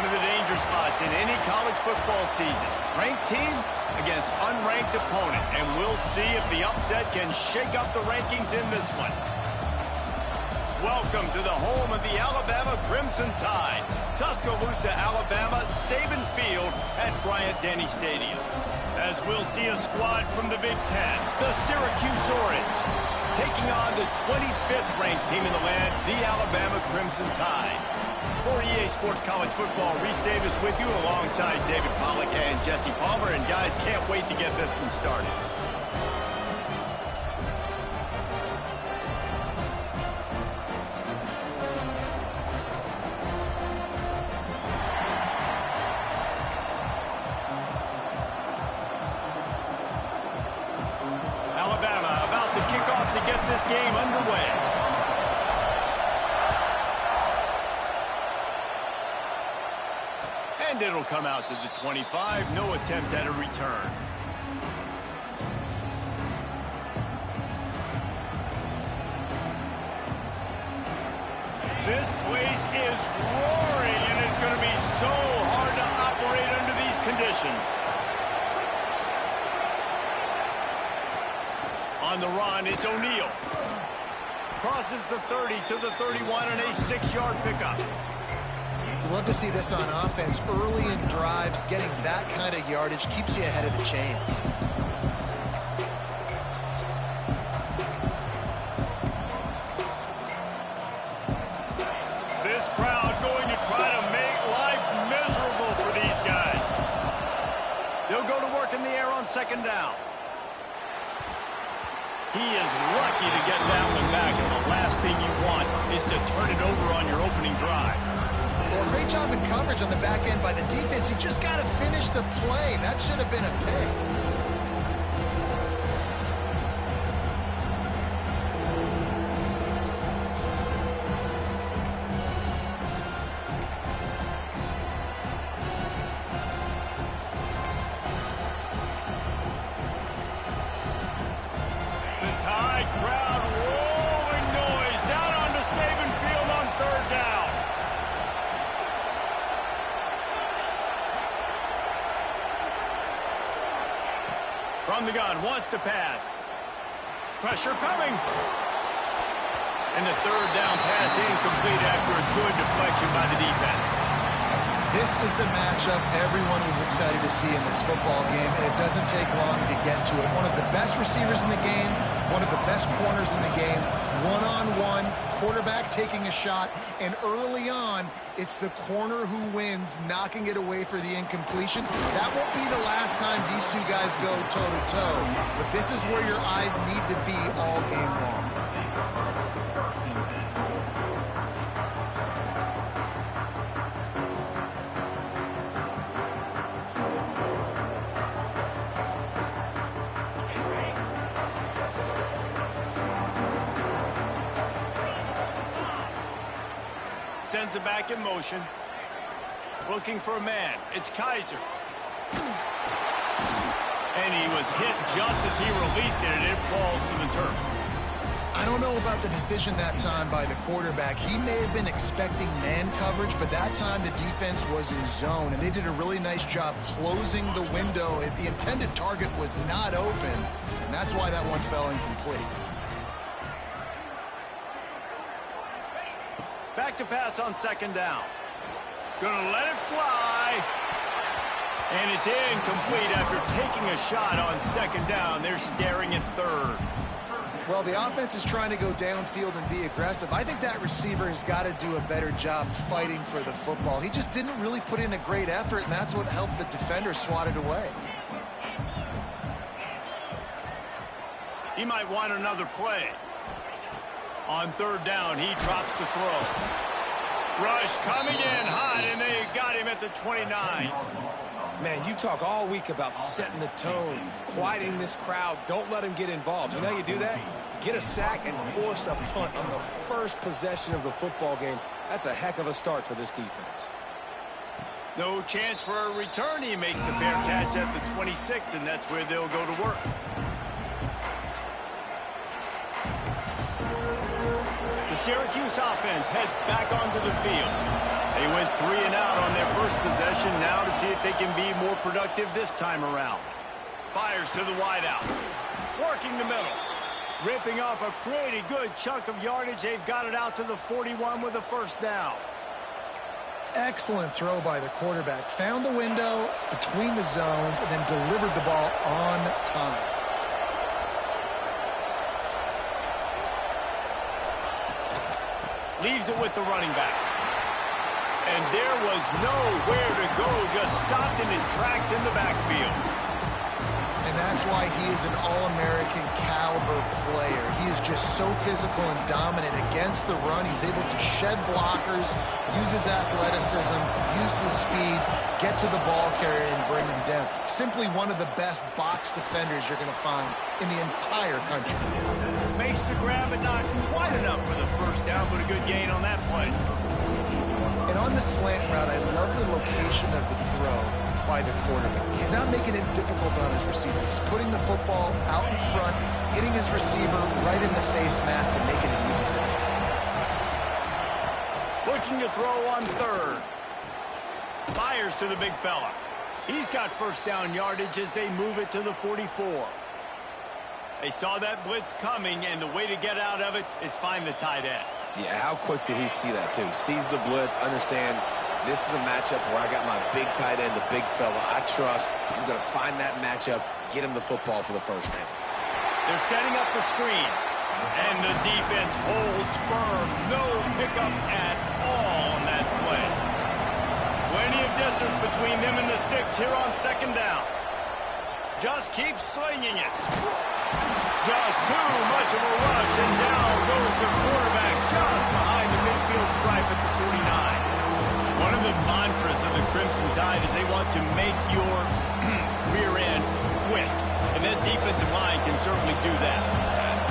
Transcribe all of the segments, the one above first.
One of the danger spots in any college football season. Ranked team against unranked opponent. And we'll see if the upset can shake up the rankings in this one. Welcome to the home of the Alabama Crimson Tide. Tuscaloosa, Alabama, Saban Field at Bryant-Denny Stadium. As we'll see a squad from the Big Ten, the Syracuse Orange, taking on the 25th ranked team in the land, the Alabama Crimson Tide. For EA Sports College Football, Reese Davis with you alongside David Pollack and Jesse Palmer. And guys, can't wait to get this one started. Alabama about to kick off to get this game underway. And it'll come out to the 25. No attempt at a return. This place is roaring, and it's going to be so hard to operate under these conditions. On the run, it's O'Neal. Crosses the 30 to the 31 and a 6-yard pickup. Love to see this on offense. Early in drives, getting that kind of yardage keeps you ahead of the chains. This crowd going to try to make life miserable for these guys. They'll go to work in the air on second down. He is lucky to get that one back, and the last thing you want is to turn it over on your opening drive. Well, great job in coverage on the back end by the defense. You just got to finish the play. That should have been a pick. The Tide crowd rolling noise down onto Saban Field on third down. From the gun, wants to pass. Pressure coming. And the third down pass incomplete after a good deflection by the defense. This is the matchup everyone was excited to see in this football game, and it doesn't take long to get to it. One of the best receivers in the game, one of the best corners in the game, one-on-one, quarterback taking a shot, and early on, it's the corner who wins, knocking it away for the incompletion. That won't be the last time these two guys go toe-to-toe, but this is where your eyes need to be all game long. Sends it back in motion. Looking for a man. It's Kaiser. And he was hit just as he released it, and it falls to the turf. I don't know about the decision that time by the quarterback. He may have been expecting man coverage, but that time the defense was in zone, and they did a really nice job closing the window. The intended target was not open, and that's why that one fell incomplete. Back to pass on second down. Gonna let it fly. And it's incomplete after taking a shot on second down. They're staring at third. Well, the offense is trying to go downfield and be aggressive. I think that receiver has got to do a better job fighting for the football. He just didn't really put in a great effort, and that's what helped the defender swat it away. He might want another play. On third down, he drops the throw. Rush coming in hot, and they got him at the 29. Man, you talk all week about setting the tone, quieting this crowd. Don't let them get involved. You know how you do that? Get a sack and force a punt on the first possession of the football game. That's a heck of a start for this defense. No chance for a return. He makes the fair catch at the 26, and that's where they'll go to work. The Syracuse offense heads back onto the field. They went 3 and out on their first possession. Now to see if they can be more productive this time around. Fires to the wideout. Working the middle. Ripping off a pretty good chunk of yardage. They've got it out to the 41 with a first down. Excellent throw by the quarterback. Found the window between the zones and then delivered the ball on time. Leaves it with the running back. And there was nowhere to go. Just stopped in his tracks in the backfield. And that's why he is an All-American caliber player. He is just so physical and dominant against the run. He's able to shed blockers, use his athleticism, use his speed, get to the ball carrier and bring him down. Simply one of the best box defenders you're going to find in the entire country. Makes the grab, but not quite enough for the first down, but a good gain on that play. And on the slant route, I love the location of the throw by the quarterback. He's not making it difficult on his receiver. He's putting the football out in front, hitting his receiver right in the face mask and making it easy for him. Looking to throw on third. Fires to the big fella. He's got first down yardage as they move it to the 44. They saw that blitz coming, and the way to get out of it is find the tight end. Yeah, how quick did he see that, too? Sees the blitz, understands this is a matchup where I got my big tight end, the big fella. I trust. I'm going to find that matchup, get him the football for the first down. They're setting up the screen, and the defense holds firm. No pickup at all on that play. Plenty of distance between them and the sticks here on second down. Just keep slinging it. Just too much of a rush, and down goes the quarterback just behind the midfield stripe at the 49. One of the mantras of the Crimson Tide is they want to make your rear end quit, and that defensive line can certainly do that.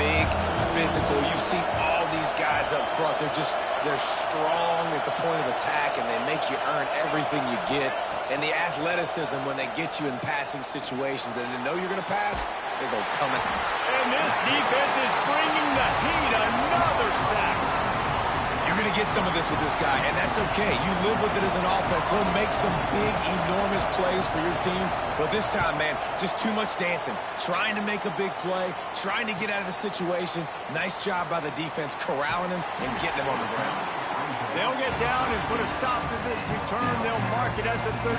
Big, physical. You've seen all these guys up front. They're strong at the point of attack, and they make you earn everything you get. And the athleticism when they get you in passing situations, and they know you're going to pass, they go coming. And this defense is bringing the heat. Another sack. You're going to get some of this with this guy, and that's okay. You live with it as an offense. He'll make some big, enormous plays for your team. But this time, man, just too much dancing. Trying to make a big play, trying to get out of the situation. Nice job by the defense corralling him and getting him on the ground. They'll get down and put a stop to this return. They'll mark it at the 32.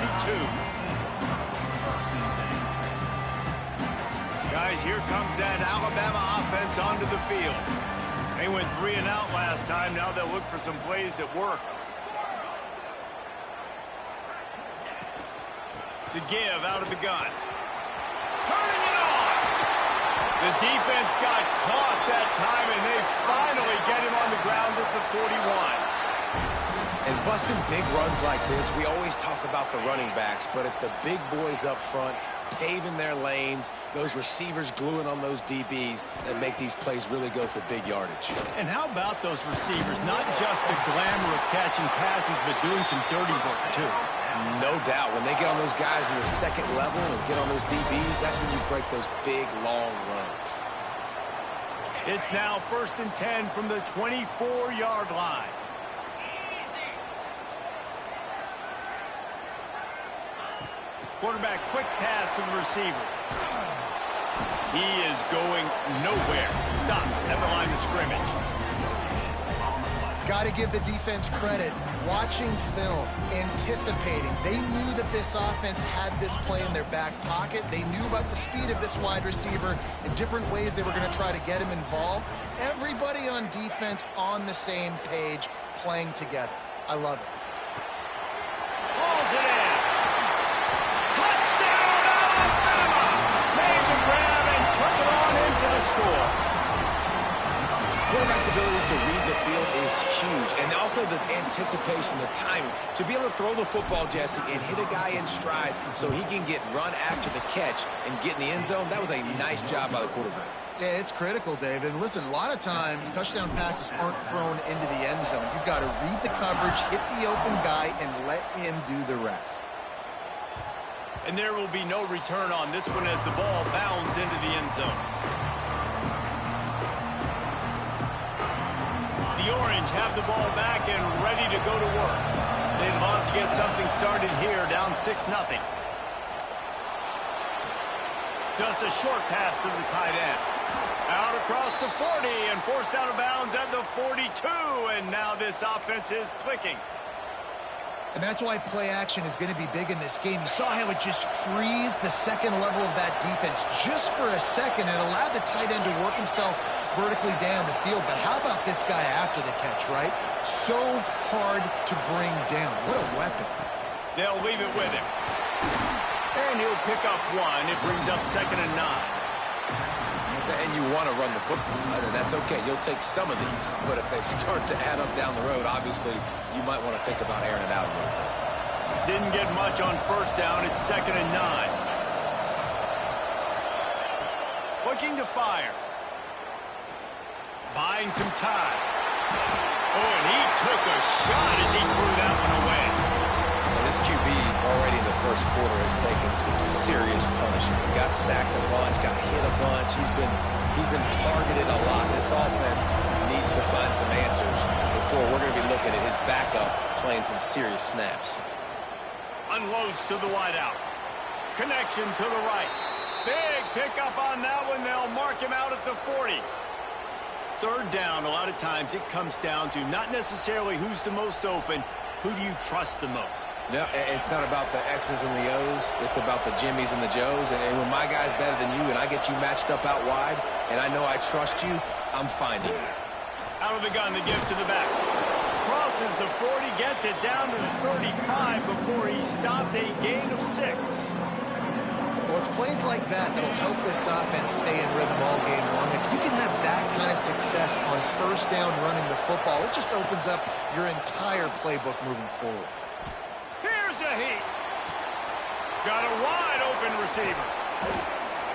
Guys, here comes that Alabama offense onto the field. They went 3 and out last time. Now they'll look for some plays that work. The give out of the gun. Turning it on. The defense got caught that time, and they finally get him on the ground at the 41. And busting big runs like this, we always talk about the running backs, but it's the big boys up front paving their lanes, those receivers gluing on those DBs that make these plays really go for big yardage. And how about those receivers? Not just the glamour of catching passes, but doing some dirty work, too. No doubt. When they get on those guys in the second level and get on those DBs, that's when you break those big, long runs. It's now 1st and 10 from the 24-yard line. Quarterback, quick pass to the receiver. He is going nowhere. Stop at the line of scrimmage. Got to give the defense credit. Watching film, anticipating. They knew that this offense had this play in their back pocket. They knew about the speed of this wide receiver and different ways they were going to try to get him involved. Everybody on defense on the same page, playing together. I love it. Balls it in. Touchdown, Alabama! Made the grab and took it on into the score. Quarterback's abilities to read the field is huge, and also the anticipation, the timing. To be able to throw the football, Jesse, and hit a guy in stride so he can get run after the catch and get in the end zone, that was a nice job by the quarterback. Yeah, it's critical, David. And listen, a lot of times touchdown passes aren't thrown into the end zone. You've got to read the coverage, hit the open guy, and let him do the rest. And there will be no return on this one as the ball bounds into the end zone. The Orange have the ball back and ready to go to work. They to get something started here, down 6-0. Just a short pass to the tight end. Out across the 40 and forced out of bounds at the 42. And now this offense is clicking. And that's why play action is going to be big in this game. You saw how it just frees the second level of that defense just for a second. It allowed the tight end to work himself vertically down the field. But how about this guy after the catch, right? So hard to bring down. What a weapon. They'll leave it with him. And he'll pick up one. It brings up 2nd and 9. And you want to run the football. That's okay. You'll take some of these. But if they start to add up down the road, obviously, you might want to think about airing it out a little bit. Didn't get much on 1st down. It's 2nd and 9. Looking to fire. Buying some time. Oh, and he took a shot as he threw that one away. Well, this QB already in the first quarter has taken some serious punishment. He got sacked a bunch, got hit a bunch. He's been targeted a lot. This offense needs to find some answers before we're going to be looking at his backup playing some serious snaps. Unloads to the wideout. Connection to the right. Big pickup on that one. They'll mark him out at the 40. 3rd down, a lot of times it comes down to not necessarily who's the most open, who do you trust the most? No, it's not about the X's and the O's. It's about the Jimmies and the Joes. And when my guy's better than you and I get you matched up out wide and I know I trust you, I'm finding you. Out of the gun to give to the back. Crosses the 40, gets it down to the 35 before he stopped, a gain of 6. Well, it's plays like that that'll help this offense stay in rhythm all game long. If you can have that kind of success on 1st down running the football, it just opens up your entire playbook moving forward. Here's a heat. Got a wide open receiver.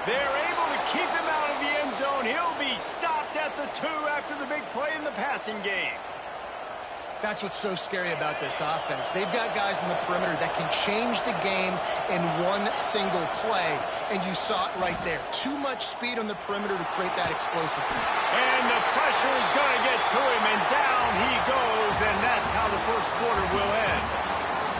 They're able to keep him out of the end zone. He'll be stopped at the 2 after the big play in the passing game. That's what's so scary about this offense. They've got guys in the perimeter that can change the game in one single play, and you saw it right there. Too much speed on the perimeter to create that explosive play. And the pressure is going to get to him, and down he goes, and that's how the first quarter will end.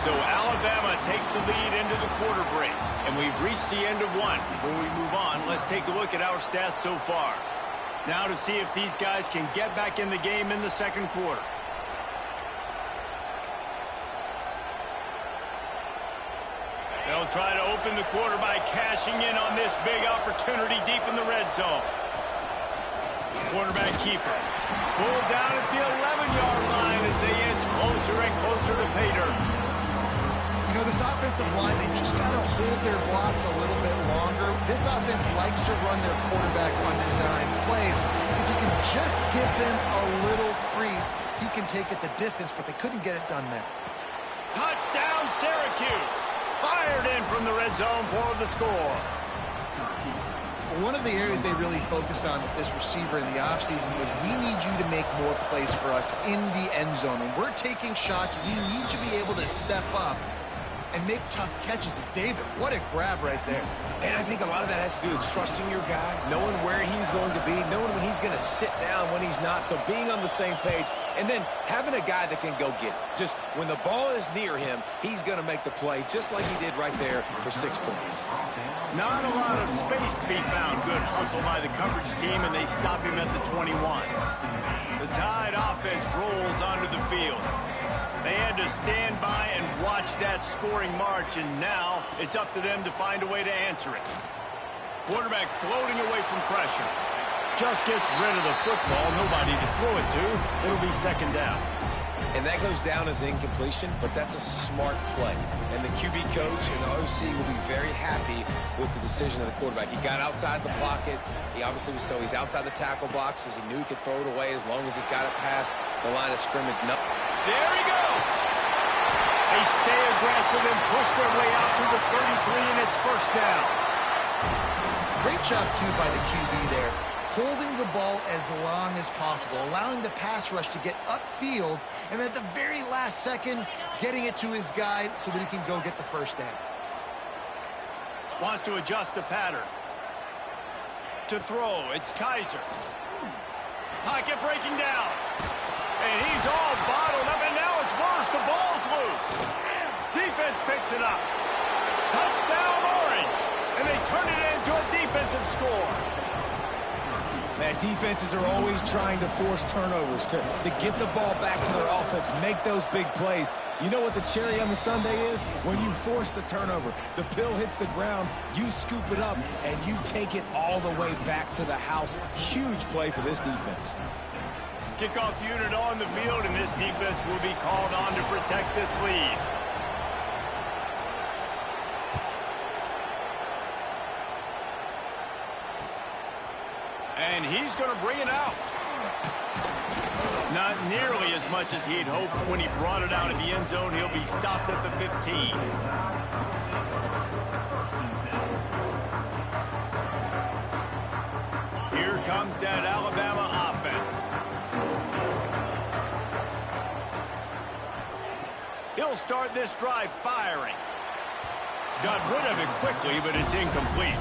So Alabama takes the lead into the quarter break, and we've reached the end of one. Before we move on, let's take a look at our stats so far. Now to see if these guys can get back in the game in the second quarter. They'll try to open the quarter by cashing in on this big opportunity deep in the red zone. Quarterback keeper. Pulled down at the 11-yard line as they inch closer and closer to pay dirt. You know, this offensive line, they just got to hold their blocks a little bit longer. This offense likes to run their quarterback on design plays. If you can just give him a little crease, he can take it the distance, but they couldn't get it done there. Touchdown, Syracuse. Fired in from the red zone for the score. One of the areas they really focused on with this receiver in the offseason was we need you to make more plays for us in the end zone. When we're taking shots, we need you to be able to step up and make tough catches. And David, what a grab right there. And I think a lot of that has to do with trusting your guy, knowing where he's going to be, knowing when he's going to sit down, when he's not. So being on the same page, and then having a guy that can go get it. Just when the ball is near him, he's going to make the play just like he did right there for 6 points. Not a lot of space to be found. Good hustle by the coverage team, and they stop him at the 21. The Tide offense rolls onto the field. They had to stand by and watch that scoring march, and now it's up to them to find a way to answer it. Quarterback floating away from pressure. Just gets rid of the football. Nobody to throw it to. It'll be 2nd down. And that goes down as incompletion, but that's a smart play. And the QB coach and the OC will be very happy with the decision of the quarterback. He got outside the pocket. He obviously was he's outside the tackle boxes. He knew he could throw it away as long as he got it past the line of scrimmage. No. There he goes. They stay aggressive and push their way out to the 33, and it's 1st down. Great job, too, by the QB there. Holding the ball as long as possible, allowing the pass rush to get upfield, and at the very last second, getting it to his guy so that he can go get the 1st down. Wants to adjust the pattern. To throw, it's Kaiser. Pocket breaking down. And he's all bottled up, and now it's worse. The ball's loose. Defense picks it up. Touchdown, Orange. And they turn it into a defensive score. Man, defenses are always trying to force turnovers to get the ball back to their offense, make those big plays. You know what the cherry on the sundae is? When you force the turnover, the pill hits the ground, you scoop it up, and you take it all the way back to the house. Huge play for this defense. Kickoff unit on the field, and this defense will be called on to protect this lead. And he's going to bring it out. Not nearly as much as he'd hoped when he brought it out in the end zone. He'll be stopped at the 15. Here comes that Alabama offense. He'll start this drive firing. Got rid of it quickly, but it's incomplete.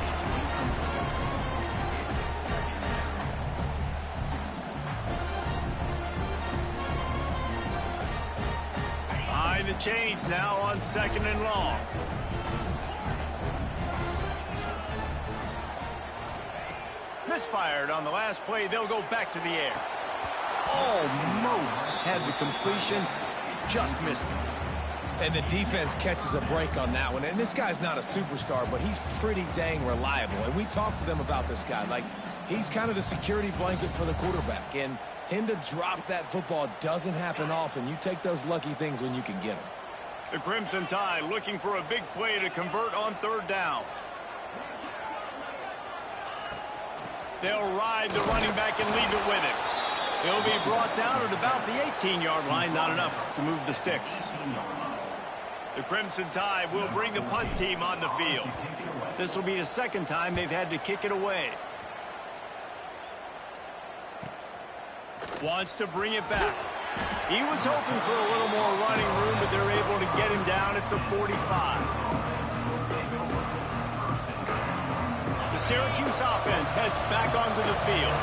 The chains now on 2nd and long. Misfired on the last play. They'll go back to the air. Almost had the completion. Just missed it. And the defense catches a break on that one. And this guy's not a superstar, but he's pretty dang reliable. And we talked to them about this guy. Like, he's kind of the security blanket for the quarterback. And him to drop that football doesn't happen often. You take those lucky things when you can get them. The Crimson Tide looking for a big play to convert on 3rd down. They'll ride the running back and leave it with him. He'll be brought down at about the 18-yard line. Not enough to move the sticks. The Crimson Tide will bring the punt team on the field. This will be the 2nd time they've had to kick it away. Wants to bring it back. He was hoping for a little more running room, but they're able to get him down at the 45. The Syracuse offense heads back onto the field.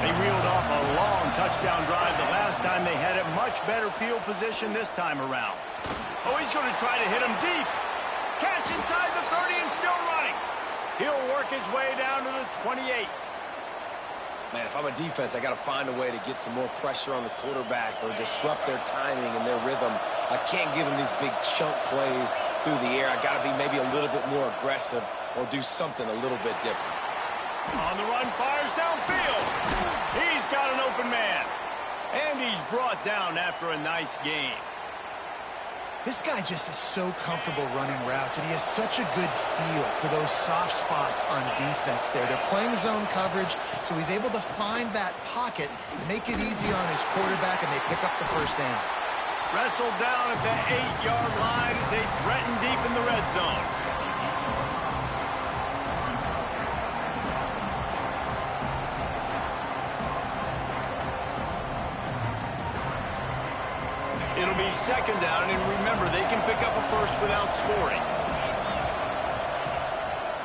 They reeled off a long touchdown drive the last time. They had a much better field position this time around. Oh, he's going to try to hit him deep. Catch inside the 30 and still running. He'll work his way down to the 28. Man, if I'm a defense, I got to find a way to get some more pressure on the quarterback or disrupt their timing and their rhythm. I can't give them these big chunk plays through the air. I got to be maybe a little bit more aggressive or do something a little bit different. On the run, fires downfield. He's got an open man. And he's brought down after a nice game. This guy just is so comfortable running routes, and he has such a good feel for those soft spots on defense there. They're playing zone coverage, so he's able to find that pocket, make it easy on his quarterback, and they pick up the 1st down. Wrestled down at the 8-yard line as they threaten deep in the red zone. It'll be 2nd down, and remember, they can pick up a 1st without scoring.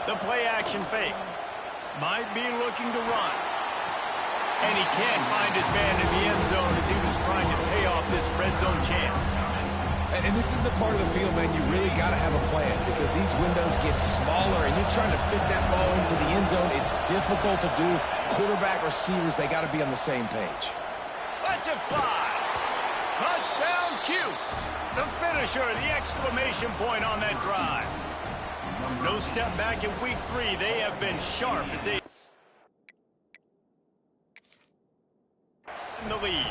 The play action fake. Might be looking to run. And he can't find his man in the end zone as he was trying to pay off this red zone chance. And this is the part of the field, man, you really got to have a plan because these windows get smaller and you're trying to fit that ball into the end zone. It's difficult to do. Quarterback, receivers, they got to be on the same page. Let's it fly. Touchdown, Cuse. The finisher, the exclamation point on that drive. No step back in week 3. They have been sharp as they in the lead.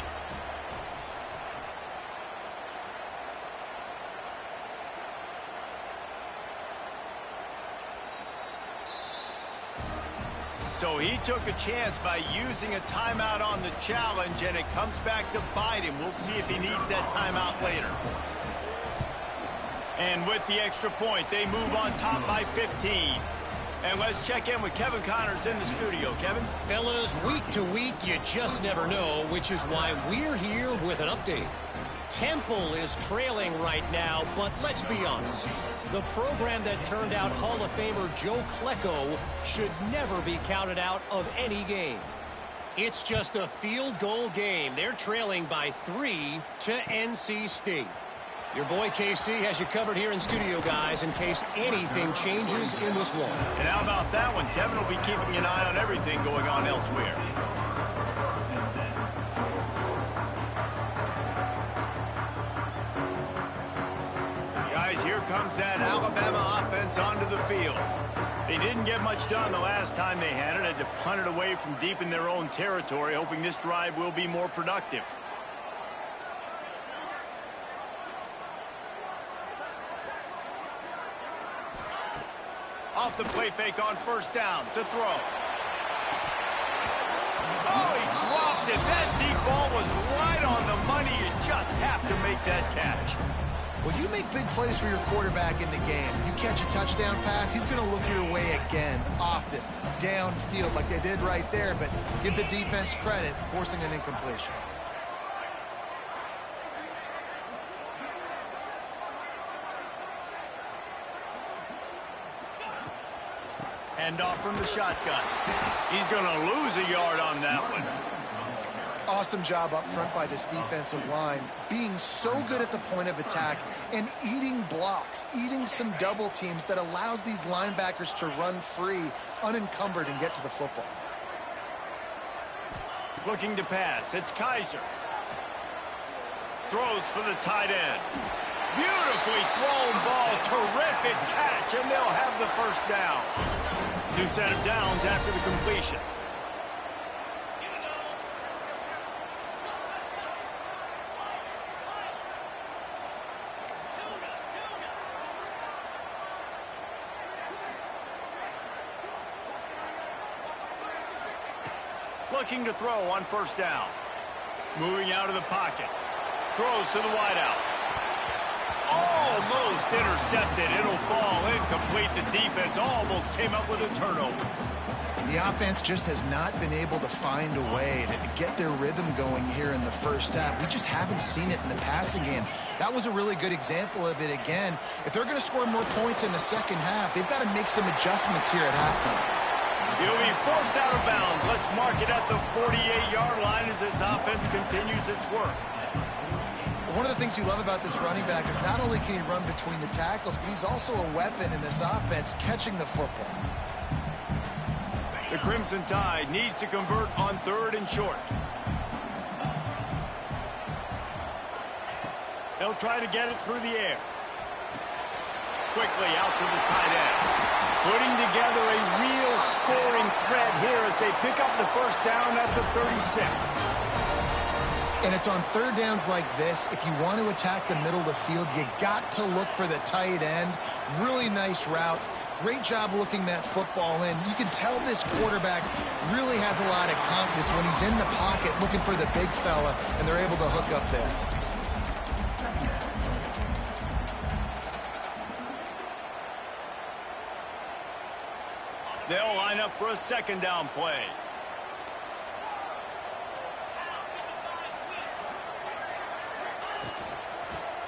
So he took a chance by using a timeout on the challenge, and it comes back to bite him. We'll see if he needs that timeout later. And with the extra point, they move on top by 15. And let's check in with Kevin Connors in the studio. Kevin? Fellas, week to week, you just never know, which is why we're here with an update. Temple is trailing right now, but let's be honest. The program that turned out Hall of Famer Joe Klecko should never be counted out of any game. It's just a field goal game. They're trailing by 3 to NC State. Your boy KC has you covered here in studio, guys, in case anything changes in this one. And how about that one? Kevin will be keeping an eye on everything going on elsewhere. Guys, here comes that Alabama offense onto the field. They didn't get much done the last time they had it. Had to punt it away from deep in their own territory, hoping this drive will be more productive. Off the play fake on first down to throw. Oh, he dropped it. That deep ball was right on the money. You just have to make that catch. Well, you make big plays for your quarterback in the game. You catch a touchdown pass, he's going to look your way again, often, downfield like they did right there, but give the defense credit, forcing an incompletion. Hand off from the shotgun. He's going to lose a yard on that one. Awesome job up front by this defensive line, being so good at the point of attack and eating blocks, eating some double teams that allows these linebackers to run free, unencumbered, and get to the football. Looking to pass. It's Kaiser. Throws for the tight end. Beautifully thrown ball. Terrific catch, and they'll have the first down. New set of downs after the completion. Looking to throw on first down. Moving out of the pocket. Throws to the wideout. Almost intercepted. It'll fall incomplete. The defense almost came up with a turnover. The offense just has not been able to find a way to get their rhythm going here in the first half. We just haven't seen it in the passing game. That was a really good example of it again. If they're going to score more points in the second half, they've got to make some adjustments here at halftime. He'll be forced out of bounds. Let's mark it at the 48-yard line as this offense continues its work. One of the things you love about this running back is not only can he run between the tackles, but he's also a weapon in this offense, catching the football. The Crimson Tide needs to convert on third and short. They'll try to get it through the air. Quickly out to the tight end. Putting together a real scoring threat here as they pick up the first down at the 36. And it's on third downs like this, if you want to attack the middle of the field, you got to look for the tight end. Really nice route. Great job looking that football in. You can tell this quarterback really has a lot of confidence when he's in the pocket looking for the big fella, and they're able to hook up there. They'll line up for a second down play.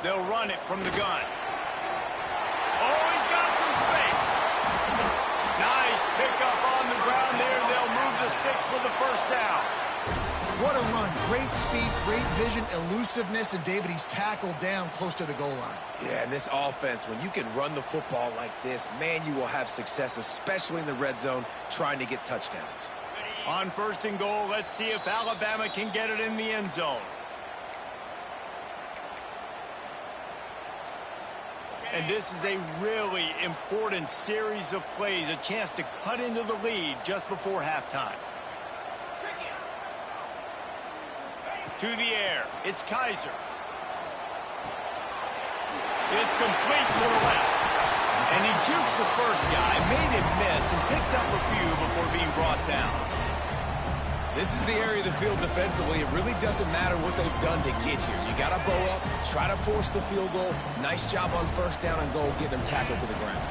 They'll run it from the gun. Oh, he's got some space. Nice pickup on the ground there. They'll move the sticks with the first down. What a run. Great speed, great vision, elusiveness, and David, he's tackled down close to the goal line. Yeah, and this offense, when you can run the football like this, man, you will have success, especially in the red zone, trying to get touchdowns. On first and goal, let's see if Alabama can get it in the end zone. And this is a really important series of plays, a chance to cut into the lead just before halftime. To the air, it's Kaiser. It's complete to the left. And he jukes the first guy, made him miss, and picked up a few before being brought down. This is the area of the field defensively. It really doesn't matter what they've done to get here. You got to bow up, try to force the field goal. Nice job on first down and goal, getting him tackled to the ground.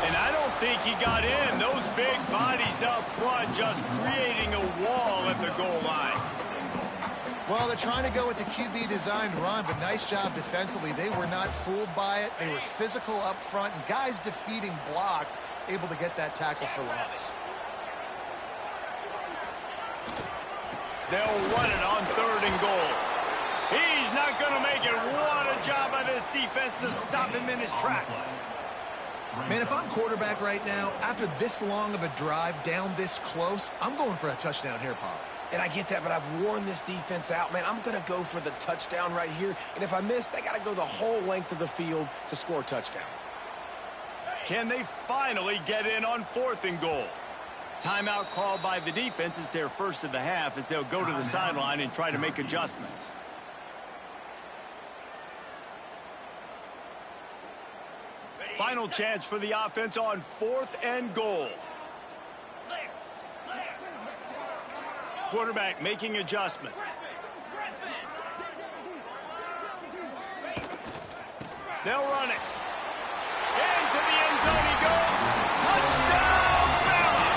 And I don't think he got in. Those big bodies up front just creating a wall at the goal line. Well, they're trying to go with the QB designed run, but nice job defensively. They were not fooled by it. They were physical up front, and guys defeating blocks, able to get that tackle for loss. They'll run it on third and goal. He's not going to make it. What a Good job by this defense to stop him in his tracks. Man, if I'm quarterback right now, after this long of a drive down this close, I'm going for a touchdown here, Pop. And I get that, but I've worn this defense out, man. I'm going to go for the touchdown right here. And if I miss, they got to go the whole length of the field to score a touchdown. Can they finally get in on 4th and goal? Timeout called by the defense. It's their first of the half as they'll go to the sideline and try to make adjustments. Final chance for the offense on 4th and goal. Quarterback making adjustments. They'll run it. Into the end zone he goes. Touchdown, Bama!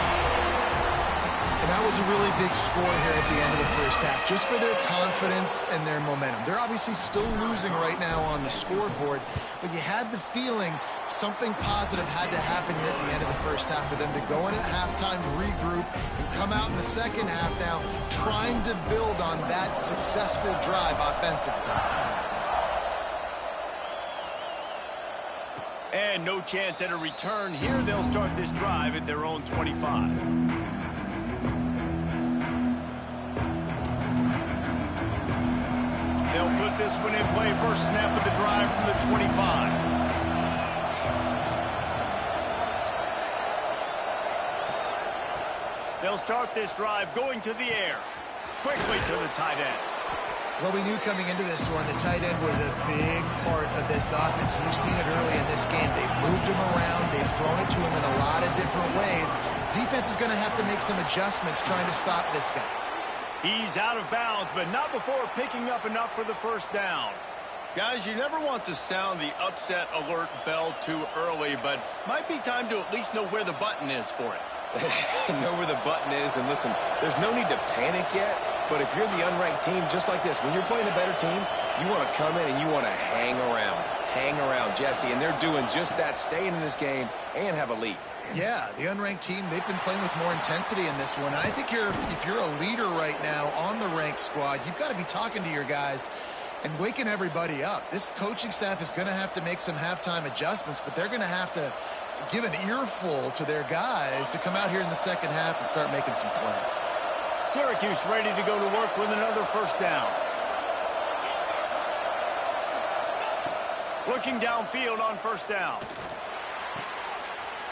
And that was a really big score here at the end of the first half, just for their confidence and their momentum. They're obviously still losing right now on the scoreboard, but you had the feeling something positive had to happen here at the end of the first half for them to go in at halftime, regroup, and come out in the second half now trying to build on that successful drive offensively. And no chance at a return here. They'll start this drive at their own 25. They'll put this one in play. First snap of the drive from the 25. They'll start this drive going to the air. Quickly to the tight end. Well, we knew coming into this one, the tight end was a big part of this offense. You've seen it early in this game. They've moved him around. They've thrown it to him in a lot of different ways. Defense is going to have to make some adjustments trying to stop this guy. He's out of bounds, but not before picking up enough for the first down. Guys, you never want to sound the upset alert bell too early, but might be time to at least know where the button is for it. Know where the button is, and listen, there's no need to panic yet, but if you're the unranked team, just like this, when you're playing a better team, you want to come in and you want to hang around, Jesse, and they're doing just that, staying in this game and have a lead. Yeah, the unranked team, they've been playing with more intensity in this one. I think if you're a leader right now on the ranked squad, you've got to be talking to your guys and waking everybody up. This coaching staff is going to have to make some halftime adjustments, but they're going to have to give an earful to their guys to come out here in the second half and start making some plays. Syracuse ready to go to work with another first down. Looking downfield on first down.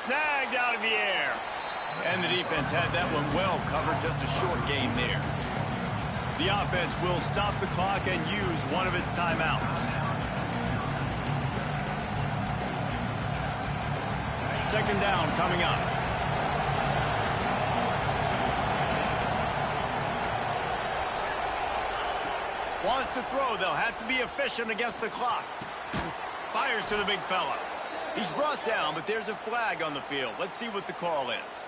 Snagged out of the air. And the defense had that one well covered. Just a short gain there. The offense will stop the clock and use one of its timeouts. Second down coming up. Wants to throw. They'll have to be efficient against the clock. Fires to the big fella. He's brought down, but there's a flag on the field. Let's see what the call is.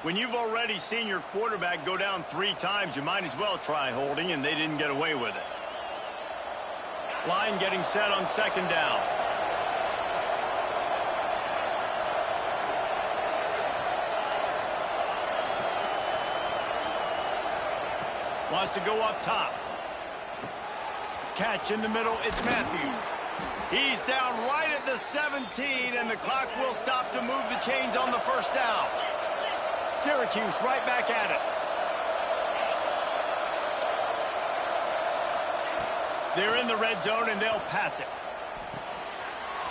When you've already seen your quarterback go down 3 times, you might as well try holding, and they didn't get away with it. Line getting set on second down. Wants to go up top. Catch in the middle. It's Matthews. He's down right at the 17, and the clock will stop to move the chains on the first down. Syracuse right back at it. They're in the red zone, and they'll pass it.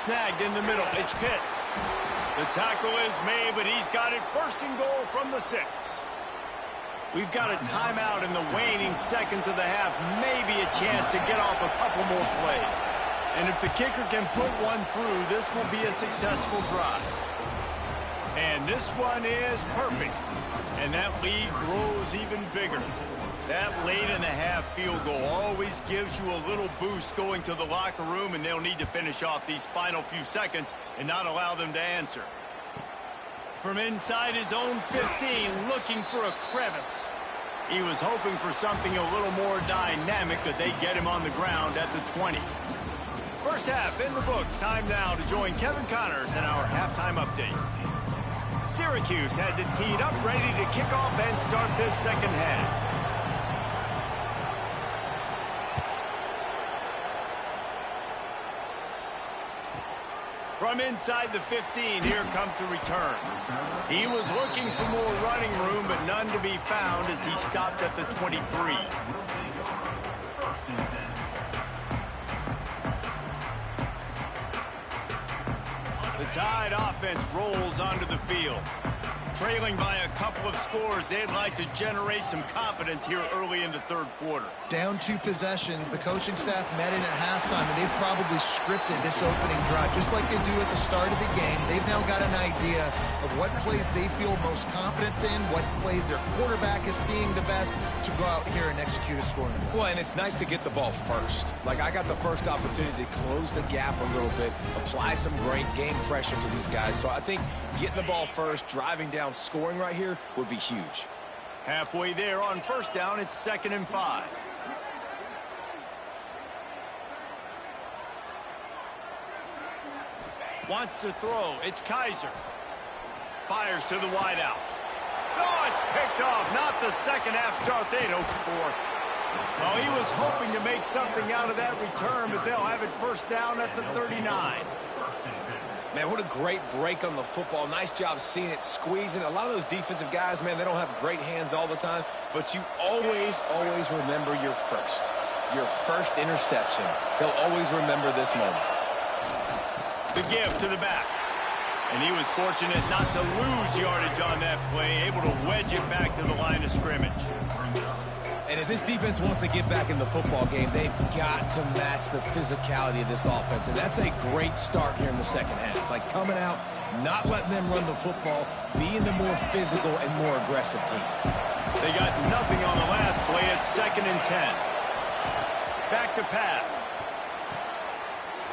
Snagged in the middle. It's Pitts. The tackle is made, but he's got it first and goal from the 6. We've got a timeout in the waning seconds of the half. Maybe a chance to get off a couple more plays. And if the kicker can put one through, this will be a successful drive. And this one is perfect. And that lead grows even bigger. That late in the half field goal always gives you a little boost going to the locker room, and they'll need to finish off these final few seconds and not allow them to answer. From inside his own 15, looking for a crevice. He was hoping for something a little more dynamic, that they get him on the ground at the 20. First half in the books. Time now to join Kevin Connors in our halftime update. Syracuse has it teed up, ready to kick off and start this second half. From inside the 15, here comes the return. He was looking for more running room, but none to be found as he stopped at the 23. The Tide offense rolls onto the field. Trailing by a couple of scores, they'd like to generate some confidence here early in the third quarter. Down 2 possessions, the coaching staff met in at halftime, and they've probably scripted this opening drive, just like they do at the start of the game. They've now got an idea of what plays they feel most confident in, what plays their quarterback is seeing the best to go out here and execute a scoring drive. Well, and it's nice to get the ball first. Like, I got the first opportunity to close the gap a little bit, apply some great game pressure to these guys. So I think getting the ball first, driving down, scoring right here would be huge. Halfway there on first down, it's 2nd and 5. Wants to throw. It's Kaiser. Fires to the wideout. Oh, it's picked off. Not the second half start they'd hoped for. Oh, he was hoping to make something out of that return, but they'll have it first down at the 39. Man, what a great break on the football. Nice job seeing it, squeezing. A lot of those defensive guys, man, they don't have great hands all the time, but you always remember your first interception. They'll always remember this moment. The give to the back. And he was fortunate not to lose yardage on that play, able to wedge it back to the line of scrimmage. And if this defense wants to get back in the football game, they've got to match the physicality of this offense. And that's a great start here in the second half. Like, coming out, not letting them run the football, being the more physical and more aggressive team. They got nothing on the last play. It's 2nd and 10. Back to pass.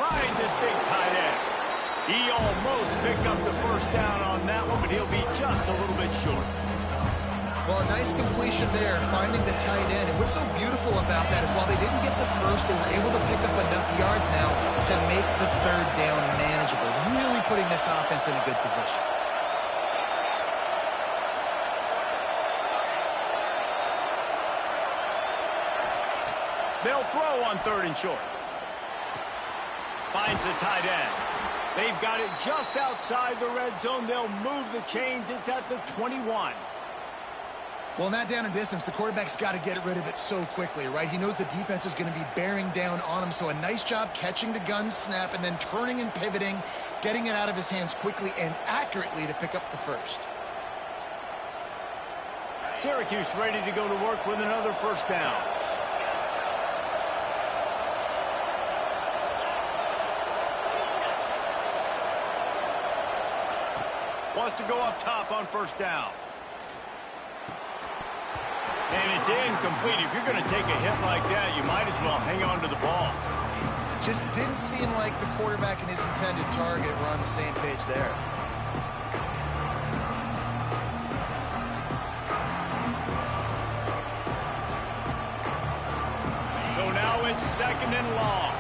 Finds his big tight end. He almost picked up the first down on that one, but he'll be just a little bit short. Well, a nice completion there, finding the tight end. And what's so beautiful about that is while they didn't get the first, they were able to pick up enough yards now to make the third down manageable, really putting this offense in a good position. They'll throw on 3rd and short. Finds the tight end. They've got it just outside the red zone. They'll move the chains. It's at the 21. Well, not down in distance. The quarterback's got to get rid of it so quickly, right? He knows the defense is going to be bearing down on him, so a nice job catching the gun snap and then turning and pivoting, getting it out of his hands quickly and accurately to pick up the first. Syracuse ready to go to work with another first down. Wants to go up top on first down. And it's incomplete. If you're going to take a hit like that, you might as well hang on to the ball. Just didn't seem like the quarterback and his intended target were on the same page there. So now it's 2nd and long.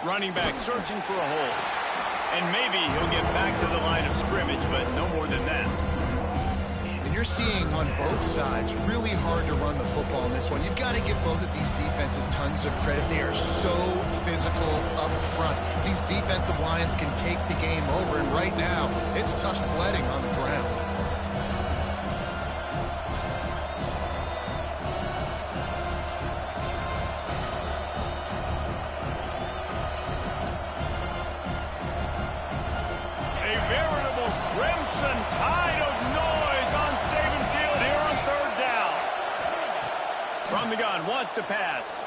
Running back searching for a hole. And maybe he'll get back to the line of scrimmage, but no more than that. And you're seeing on both sides really hard to run the football in this one. You've got to give both of these defenses tons of credit. They are so physical up front. These defensive lines can take the game over, and right now, it's tough sledding on the ground. Tide of noise on Saban Field here on 3rd down. From the gun, wants to pass.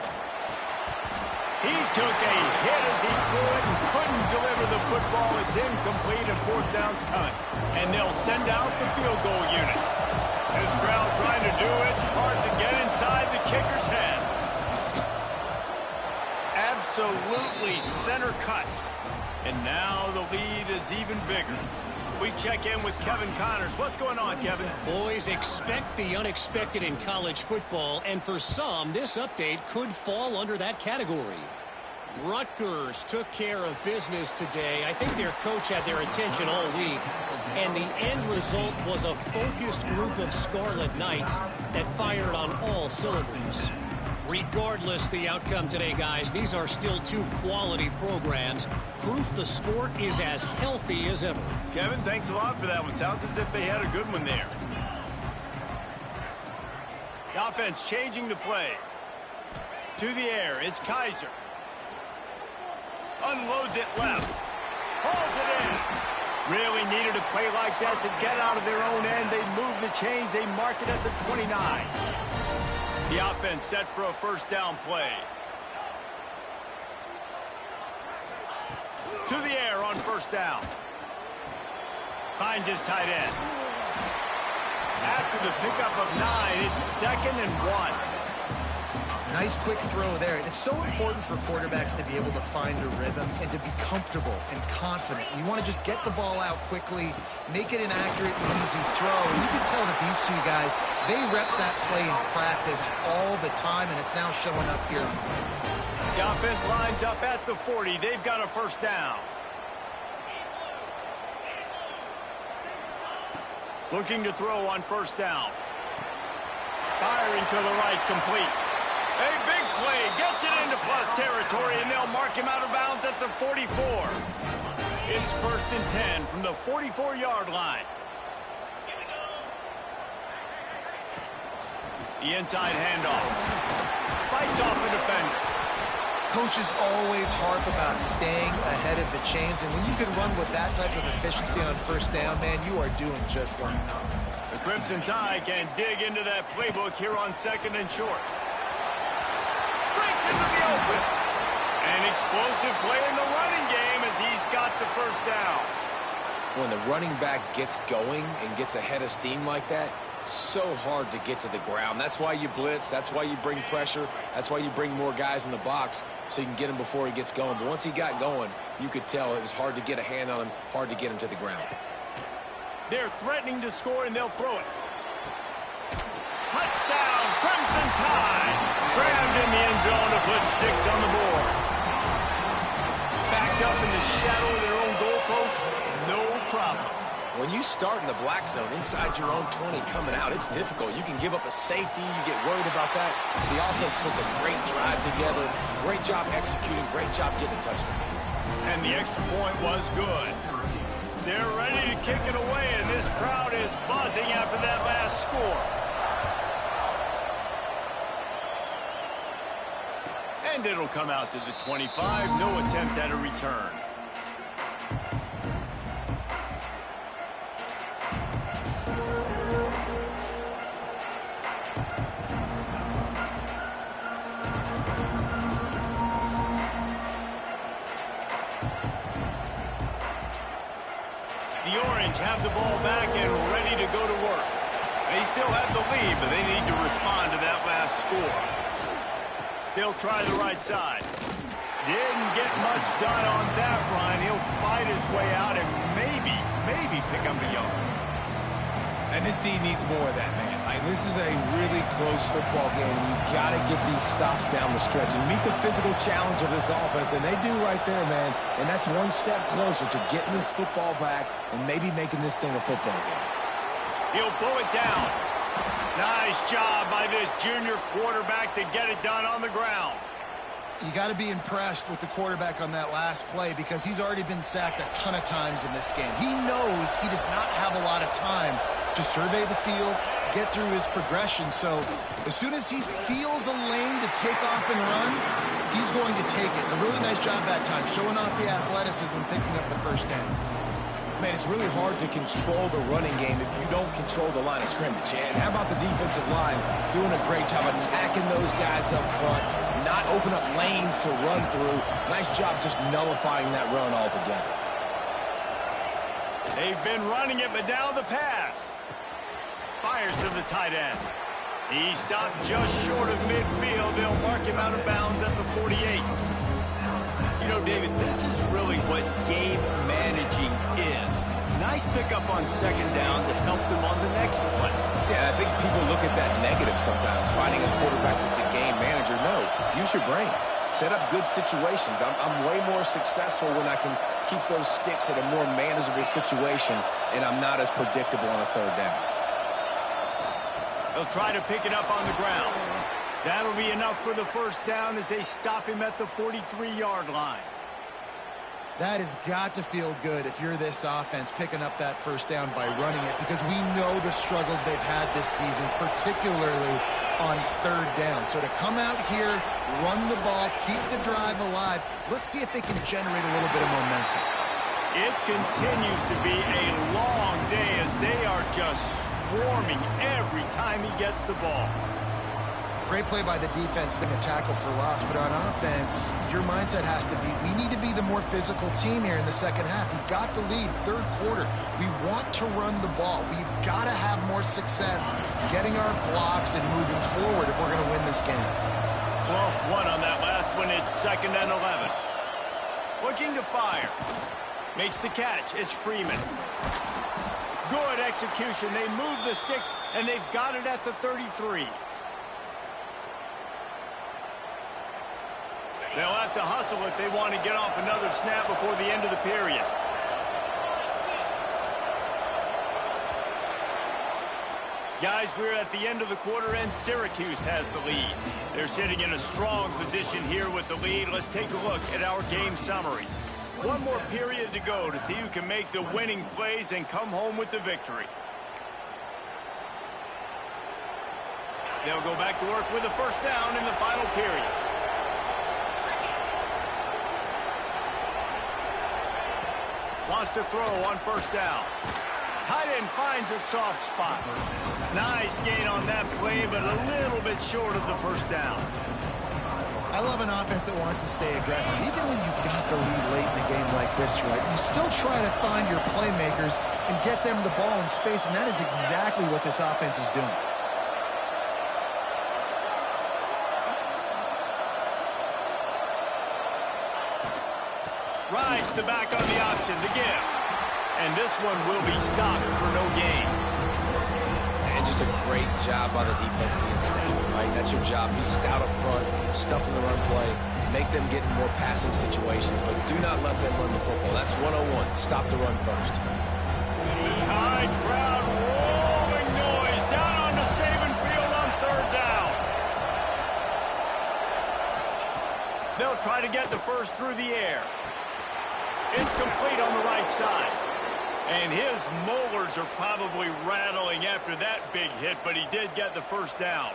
He took a hit as he threw it and couldn't deliver the football. It's incomplete and 4th down's coming. And they'll send out the field goal unit. This crowd trying to do its part to get inside the kicker's head. Absolutely center cut. And now the lead is even bigger. We check in with Kevin Connors. What's going on, Kevin? Boys, expect the unexpected in college football, and for some, this update could fall under that category. Rutgers took care of business today. I think their coach had their attention all week. And the end result was a focused group of Scarlet Knights that fired on all cylinders. Regardless the outcome today, guys, these are still two quality programs. Proof the sport is as healthy as ever. Kevin, thanks a lot for that one. Sounds as if they had a good one there. The offense changing the play. To the air, it's Kaiser. Unloads it left. Hauls it in. Really needed a play like that to get out of their own end. They move the chains. They mark it at the 29. The offense set for a first down play. To the air on first down. Finds his tight end. After the pickup of 9, it's 2nd and 1. Nice quick throw there. And it's so important for quarterbacks to be able to find a rhythm and to be comfortable and confident. You want to just get the ball out quickly, make it an accurate and easy throw. And you can tell that these two guys, they rep that play in practice all the time, and it's now showing up here. The offense lines up at the 40. They've got a first down. Looking to throw on first down. Firing to the right, complete. A big play, gets it into plus territory, and they'll mark him out of bounds at the 44. It's 1st and 10 from the 44-yard line. The inside handoff. Fights off a defender. Coaches always harp about staying ahead of the chains, and when you can run with that type of efficiency on first down, man, you are doing just that. The Crimson Tide can dig into that playbook here on 2nd and short. Breaks into the open. An explosive play in the running game as he's got the first down. When the running back gets going and gets ahead of steam like that, so hard to get to the ground. That's why you blitz. That's why you bring pressure. That's why you bring more guys in the box so you can get him before he gets going. But once he got going, you could tell it was hard to get a hand on him, hard to get him to the ground. They're threatening to score, and they'll throw it. Touchdown, Crimson Tide. Grabbed in the end zone to put 6 on the board. Backed up in the shadow of their own goalpost, no problem. When you start in the black zone inside your own 20 coming out, it's difficult. You can give up a safety. You get worried about that. The offense puts a great drive together. Great job executing. Great job getting a touchdown. And the extra point was good. They're ready to kick it away, and this crowd is buzzing after that last score. And it'll come out to the 25. No attempt at a return. The Orange have the ball back and ready to go to work. They still have the lead, but they need to respond to that last score. They'll try the right side. Didn't get much done on that run. He'll fight his way out and maybe pick up a yard. And this team needs more of that, man. This is a really close football game. You got to get these stops down the stretch and meet the physical challenge of this offense, and they do right there, man. And that's one step closer to getting this football back and maybe making this thing a football game. He'll pull it down. Nice job by this junior quarterback to get it done on the ground. You got to be impressed with the quarterback on that last play because he's already been sacked a ton of times in this game. He knows he does not have a lot of time to survey the field, get through his progression. So as soon as he feels a lane to take off and run, he's going to take it. A really nice job that time, showing off the athleticism and picking up the first down. Man, it's really hard to control the running game if you don't control the line of scrimmage. And how about the defensive line doing a great job attacking those guys up front, not open up lanes to run through. Nice job just nullifying that run altogether. They've been running it, but now the pass. Fires to the tight end. He stopped just short of midfield. They'll mark him out of bounds at the 48. You know, David, this is really what game managing is. Nice pickup on second down to help them on the next one. Yeah, I think people look at that negative sometimes, finding a quarterback that's a game manager. No, use your brain. set up good situations. I'm way more successful when I can keep those sticks at a more manageable situation, and I'm not as predictable on a third down. They'll try to pick it up on the ground. That'll be enough for the first down as they stop him at the 43-yard line. That has got to feel good if you're this offense picking up that first down by running it, because we know the struggles they've had this season, particularly on third down. So to come out here, run the ball, keep the drive alive, let's see if they can generate a little bit of momentum. It continues to be a long day as they are just swarming every time he gets the ball. Great play by the defense, then a tackle for loss. But on offense, your mindset has to be, we need to be the more physical team here in the second half. We've got the lead, third quarter. We want to run the ball. We've got to have more success getting our blocks and moving forward if we're going to win this game. Lost one on that last one. It's 2nd and 11. Looking to fire. Makes the catch. It's Freeman. Good execution. They move the sticks, and they've got it at the 33. They'll have to hustle if they want to get off another snap before the end of the period. Guys, we're at the end of the quarter, and Syracuse has the lead. They're sitting in a strong position here with the lead. Let's take a look at our game summary. One more period to go to see who can make the winning plays and come home with the victory. They'll go back to work with a first down in the final period. Wants to throw on first down. Tight end finds a soft spot. Nice gain on that play, but a little bit short of the first down. I love an offense that wants to stay aggressive. Even when you've got the lead late in the game like this, right, you still try to find your playmakers and get them the ball in space, and that is exactly what this offense is doing. Rides the back on the option, the give. And this one will be stopped for no gain. And just a great job by the defense being stout, right? That's your job. Be stout up front, stuff in the run play, make them get in more passing situations, but do not let them run the football. That's 101. Stop the run first. High crowd, rolling noise down on the Saban field on third down. They'll try to get the first through the air. It's complete on the right side. And his molars are probably rattling after that big hit, but he did get the first down.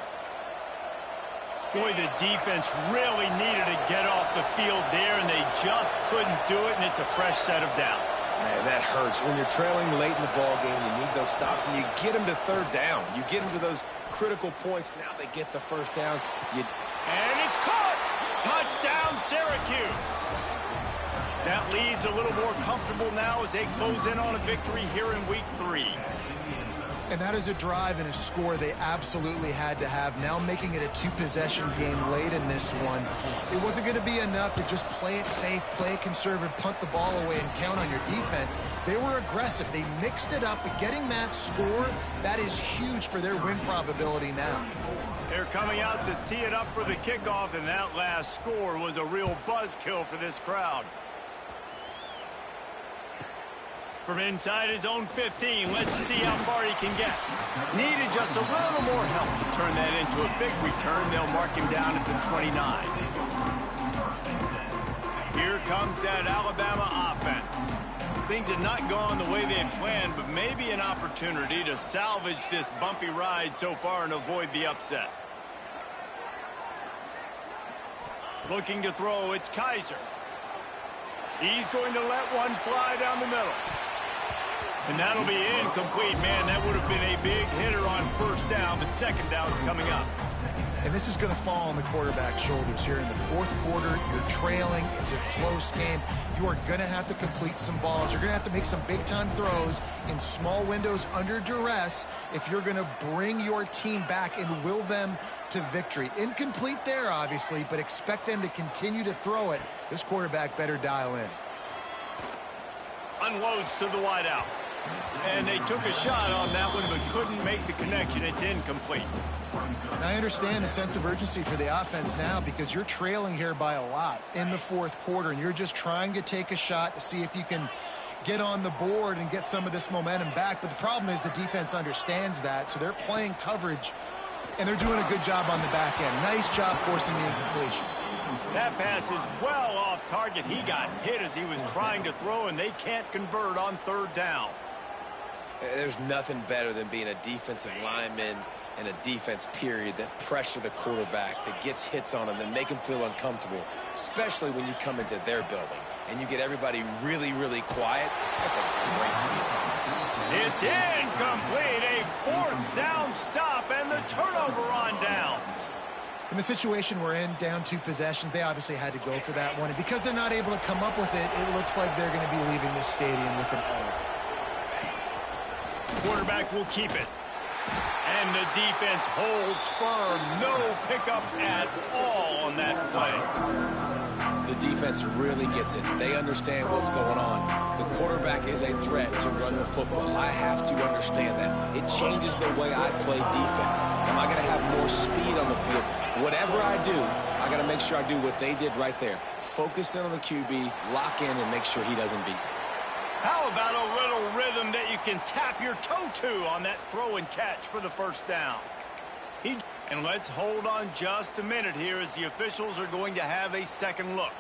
Boy, the defense really needed to get off the field there, and they just couldn't do it, and it's a fresh set of downs. Man, that hurts. When you're trailing late in the ball game, you need those stops, and you get them to third down. You get them to those critical points. Now they get the first down. And it's caught! Touchdown, Syracuse! That lead's a little more comfortable now as they close in on a victory here in week 3. And that is a drive and a score they absolutely had to have. Now making it a two-possession game late in this one. It wasn't going to be enough to just play it safe, play it conservative, punt the ball away, and count on your defense. They were aggressive. They mixed it up, but getting that score, that is huge for their win probability now. They're coming out to tee it up for the kickoff, and that last score was a real buzzkill for this crowd. From inside his own 15, let's see how far he can get. Needed just a little more help to turn that into a big return. They'll mark him down at the 29. Here comes that Alabama offense. Things had not gone the way they had planned, but maybe an opportunity to salvage this bumpy ride so far and avoid the upset. Looking to throw, it's Kaiser. He's going to let one fly down the middle. And that'll be incomplete. Man, that would have been a big hitter on first down, but second down's coming up. And this is going to fall on the quarterback's shoulders here in the fourth quarter. You're trailing. It's a close game. You are going to have to complete some balls. You're going to have to make some big-time throws in small windows under duress if you're going to bring your team back and will them to victory. Incomplete there, obviously, but expect them to continue to throw it. This quarterback better dial in. Unloads to the wideout. And they took a shot on that one, but couldn't make the connection. It's incomplete. And I understand the sense of urgency for the offense now because you're trailing here by a lot in the fourth quarter, and you're just trying to take a shot to see if you can get on the board and get some of this momentum back. But the problem is the defense understands that, so they're playing coverage, and they're doing a good job on the back end. Nice job forcing the incompletion. That pass is well off target. He got hit as he was trying to throw, and they can't convert on third down. There's nothing better than being a defensive lineman and a defense period that pressure the quarterback, that gets hits on him, that make him feel uncomfortable, especially when you come into their building and you get everybody really, really quiet. That's a great feeling. It's incomplete. A fourth down stop and the turnover on downs. In the situation we're in, down 2 possessions, they obviously had to go for that one. And because they're not able to come up with it, it looks like they're going to be leaving this stadium with an O. Quarterback will keep it. And the defense holds firm. No pickup at all on that play. The defense really gets it. They understand what's going on. The quarterback is a threat to run the football. I have to understand that. It changes the way I play defense. Am I going to have more speed on the field? Whatever I do, I got to make sure I do what they did right there. Focus in on the QB, lock in, and make sure he doesn't beat me. How about a little rhythm that you can tap your toe to on that throw and catch for the first down? And let's hold on just a minute here as the officials are going to have a second look.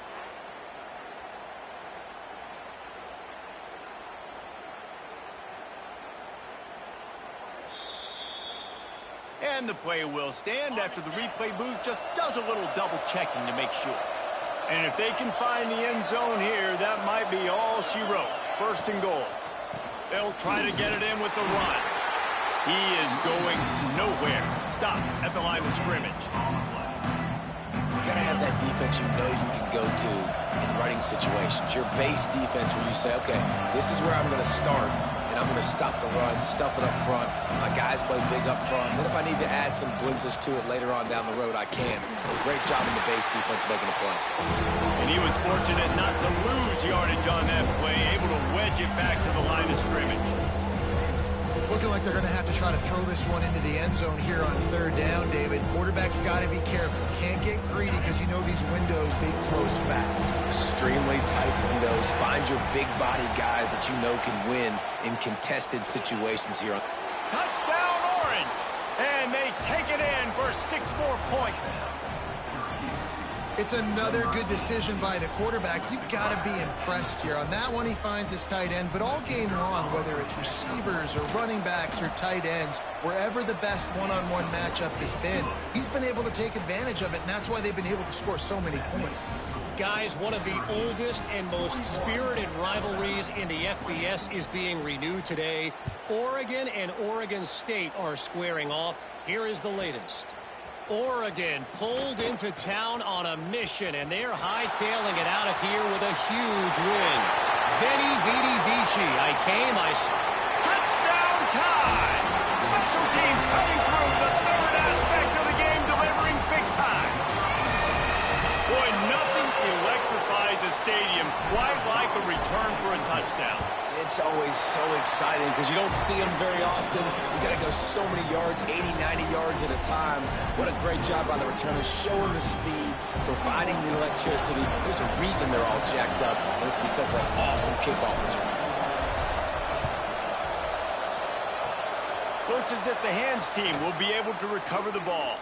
And the play will stand after the replay booth just does a little double checking to make sure. And if they can find the end zone here, that might be all she wrote. First and goal. They'll try to get it in with the run. He is going nowhere. Stop at the line of scrimmage. You got to have that defense you know you can go to in running situations. Your base defense where you say, okay, this is where I'm going to start, and I'm going to stop the run, stuff it up front. My guys play big up front. Then if I need to add some blitzes to it later on down the road, I can. Great job in the base defense making a play. And he was fortunate not to lose yardage on that play, able to wedge it back to the line of scrimmage. It's looking like they're going to have to try to throw this one into the end zone here on third down, David. Quarterback's got to be careful. Can't get greedy because you know these windows, they close fast. Extremely tight windows. Find your big body guys that you know can win in contested situations here. Touchdown Orange! And they take it in for 6 more points. It's another good decision by the quarterback. You've got to be impressed here. On that one, he finds his tight end, but all game long, whether it's receivers or running backs or tight ends, wherever the best one-on-one matchup has been, he's been able to take advantage of it, and that's why they've been able to score so many points. Guys, one of the oldest and most spirited rivalries in the FBS is being renewed today. Oregon and Oregon State are squaring off. Here is the latest. Oregon pulled into town on a mission, and they're hightailing it out of here with a huge win. Veni, Vidi, Vici. I came, I saw. Touchdown time! Special teams cutting through the third aspect of the game, delivering big time. Boy, nothing electrifies a stadium quite like a return for a touchdown. It's always so exciting because you don't see them very often. You got to go so many yards, 80, 90 yards at a time. What a great job by the returners, showing the speed, providing the electricity. There's a reason they're all jacked up, and it's because of that awesome kickoff return. Looks as if the hands team will be able to recover the ball.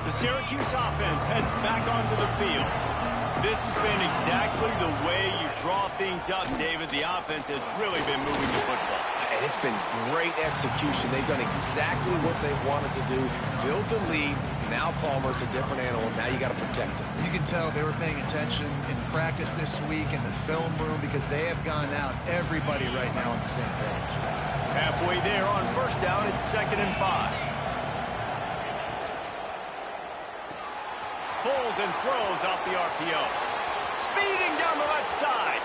The Syracuse offense heads back onto the field. This has been exactly the way you draw things up, David. The offense has really been moving the football. And it's been great execution. They've done exactly what they've wanted to do. Build the lead. Now Palmer's a different animal. Now you got to protect him. You can tell they were paying attention in practice this week in the film room because they have gone out, everybody right now on the same page. Halfway there on first down, it's 2nd and 5. Pulls and throws off the RPO. Speeding down the left side.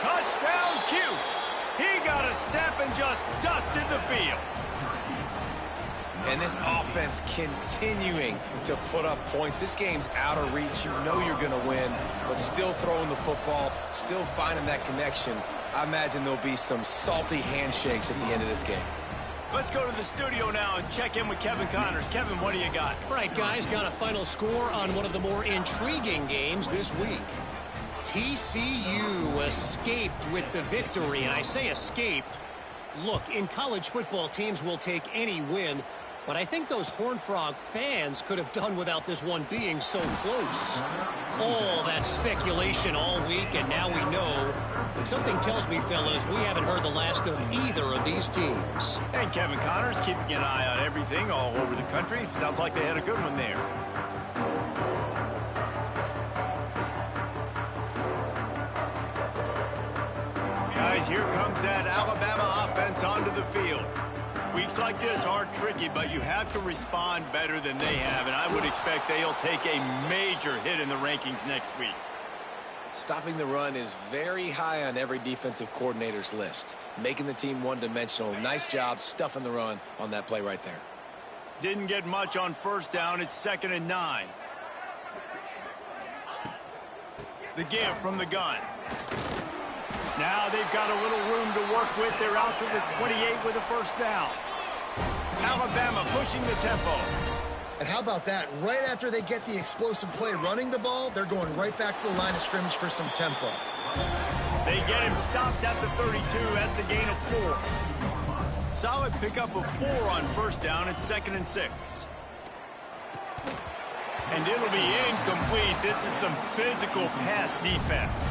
Touchdown, Cuse. He got a step and just dusted the field. And this offense continuing to put up points. This game's out of reach. You know you're going to win, but still throwing the football, still finding that connection. I imagine there'll be some salty handshakes at the end of this game. Let's go to the studio now and check in with Kevin Connors. Kevin, what do you got? All right, guys, got a final score on one of the more intriguing games this week. TCU escaped with the victory, and I say escaped. Look, in college football, teams will take any win, but I think those Horned Frog fans could have done without this one being so close. All that speculation all week, and now we know. But something tells me, fellas, we haven't heard the last of either of these teams. And Kevin Connors keeping an eye on everything all over the country. Sounds like they had a good one there. Guys, here comes that Alabama offense onto the field. Weeks like this are tricky, but you have to respond better than they have, and I would expect they'll take a major hit in the rankings next week. Stopping the run is very high on every defensive coordinator's list. Making the team one-dimensional. Nice job stuffing the run on that play right there. Didn't get much on first down. It's 2nd and 9. The give from the gun. Now they've got a little room to work with. They're out to the 28 with a first down. Alabama pushing the tempo. And how about that? Right after they get the explosive play running the ball, they're going right back to the line of scrimmage for some tempo. They get him stopped at the 32. That's a gain of 4. Solid pickup of 4 on first down. It's 2nd and 6. And it'll be incomplete. This is some physical pass defense.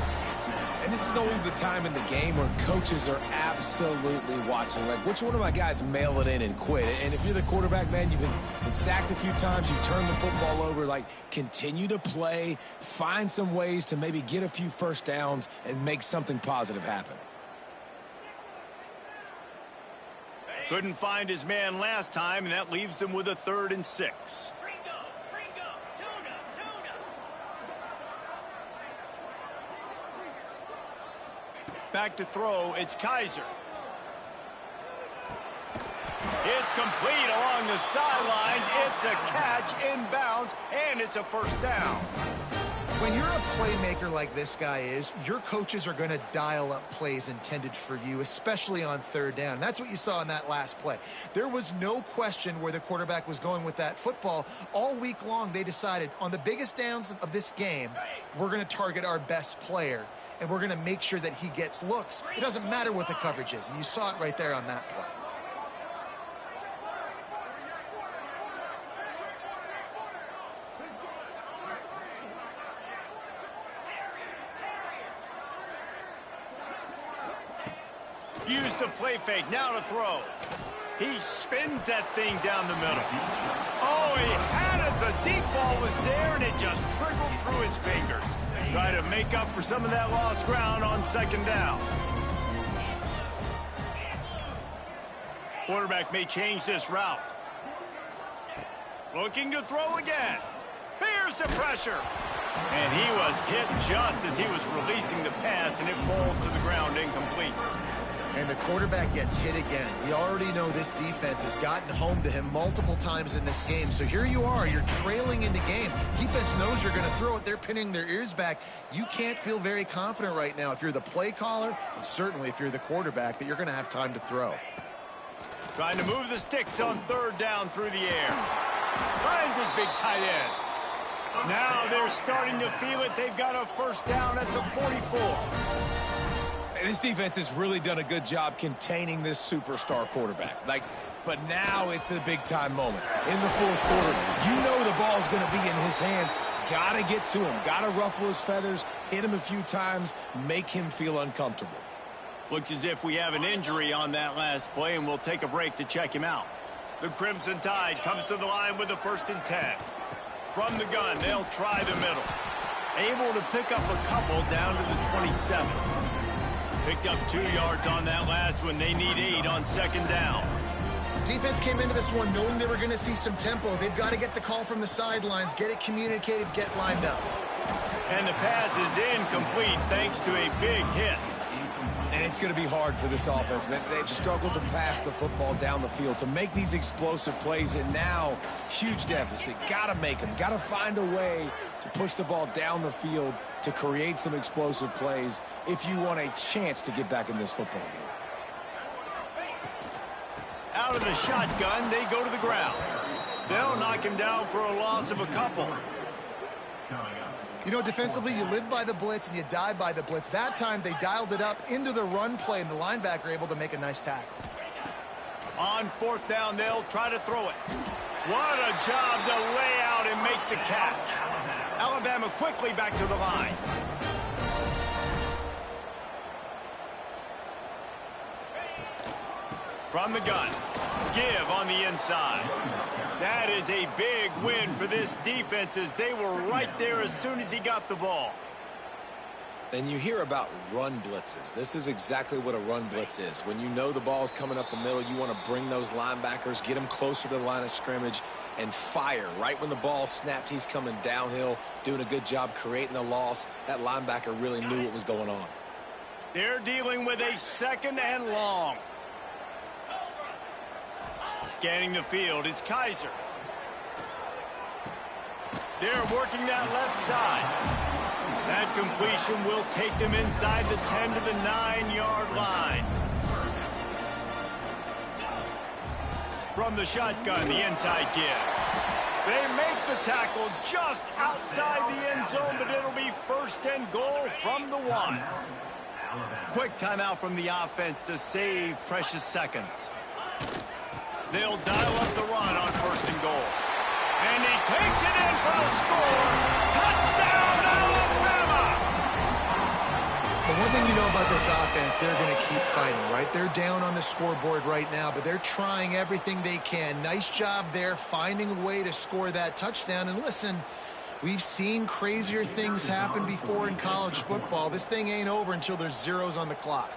And this is always the time in the game where coaches are absolutely watching. Like, which one of my guys mail it in and quit? And if you're the quarterback, man, you've been sacked a few times, you've turned the football over, like, continue to play, find some ways to maybe get a few first downs and make something positive happen. Couldn't find his man last time, and that leaves them with a 3rd and 6. Back to throw, it's Kaiser. It's complete along the sidelines. It's a catch inbounds, and it's a first down. When you're a playmaker like this guy is, your coaches are going to dial up plays intended for you, especially on 3rd down. That's what you saw in that last play. There was no question where the quarterback was going with that football. All week long, they decided on the biggest downs of this game, we're going to target our best player, and we're going to make sure that he gets looks. It doesn't matter what the coverage is, and you saw it right there on that play. Used the play fake, now to throw. He spins that thing down the middle. Oh, he had it. The deep ball was there, and it just trickled through his fingers. Try to make up for some of that lost ground on 2nd down. Quarterback may change this route. Looking to throw again. Here's the pressure. And he was hit just as he was releasing the pass, and it falls to the ground incomplete. And the quarterback gets hit again. We already know this defense has gotten home to him multiple times in this game. So here you are, you're trailing in the game. Defense knows you're going to throw it. They're pinning their ears back. You can't feel very confident right now if you're the play caller, and certainly if you're the quarterback, that you're going to have time to throw. Trying to move the sticks on 3rd down through the air. Finds his big tight end. Now they're starting to feel it. They've got a first down at the 44. This defense has really done a good job containing this superstar quarterback. But now it's a big-time moment. In the 4th quarter, you know the ball's going to be in his hands. Got to get to him. Got to ruffle his feathers, hit him a few times, make him feel uncomfortable. Looks as if we have an injury on that last play, and we'll take a break to check him out. The Crimson Tide comes to the line with the 1st and 10. From the gun, they'll try the middle. Able to pick up a couple down to the 27. Picked up 2 yards on that last one. They need 8 on 2nd down. Defense came into this one knowing they were going to see some tempo. They've got to get the call from the sidelines, get it communicated, get lined up. And the pass is incomplete thanks to a big hit. And it's going to be hard for this offense, man. They've struggled to pass the football down the field, to make these explosive plays, and now, huge deficit. Got to make them. Got to find a way to push the ball down the field to create some explosive plays if you want a chance to get back in this football game. Out of the shotgun, they go to the ground. They'll knock him down for a loss of a couple. You know, defensively, you live by the blitz and you die by the blitz. That time, they dialed it up into the run play, and the linebacker able to make a nice tackle. On fourth down, they'll try to throw it. What a job to lay out and make the catch. Alabama quickly back to the line. From the gun, give on the inside. That is a big win for this defense, as they were right there as soon as he got the ball. And you hear about run blitzes. This is exactly what a run blitz is. When you know the ball's coming up the middle, you want to bring those linebackers, get them closer to the line of scrimmage, and fire. Right when the ball snapped, he's coming downhill, doing a good job creating the loss. That linebacker really knew what was going on. They're dealing with a second and long. Scanning the field, it's Kaiser. They're working that left side. That completion will take them inside the 10 to the 9-yard line. From the shotgun, the inside give. They make the tackle just outside the end zone, but it'll be first and goal from the 1. Quick timeout from the offense to save precious seconds. They'll dial up the run on first and goal. And he takes it in for a score. Touchdown, Alabama! The one thing you know about this offense, they're going to keep fighting, right? They're down on the scoreboard right now, but they're trying everything they can. Nice job there, finding a way to score that touchdown. And listen, we've seen crazier things happen before in college football. This thing ain't over until there's zeros on the clock.